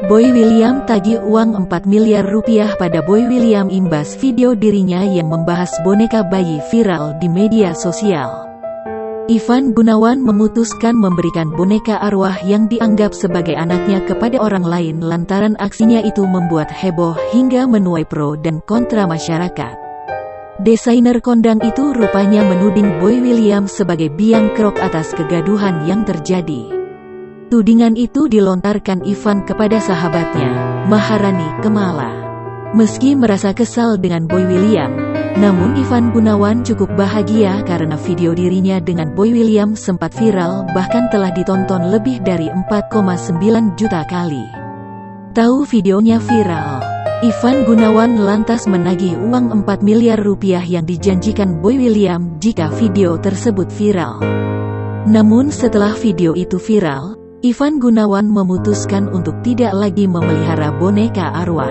Boy William tagih uang 4 miliar rupiah pada Boy William imbas video dirinya yang membahas boneka bayi viral di media sosial. Ivan Gunawan memutuskan memberikan boneka arwah yang dianggap sebagai anaknya kepada orang lain lantaran aksinya itu membuat heboh hingga menuai pro dan kontra masyarakat. Desainer kondang itu rupanya menuding Boy William sebagai biang kerok atas kegaduhan yang terjadi. Tudingan itu dilontarkan Ivan kepada sahabatnya, Maharani Kemala. Meski merasa kesal dengan Boy William, namun Ivan Gunawan cukup bahagia karena video dirinya dengan Boy William sempat viral bahkan telah ditonton lebih dari 4,9 juta kali. Tahu videonya viral, Ivan Gunawan lantas menagih uang 4 miliar rupiah yang dijanjikan Boy William jika video tersebut viral. Namun setelah video itu viral, Ivan Gunawan memutuskan untuk tidak lagi memelihara boneka arwah.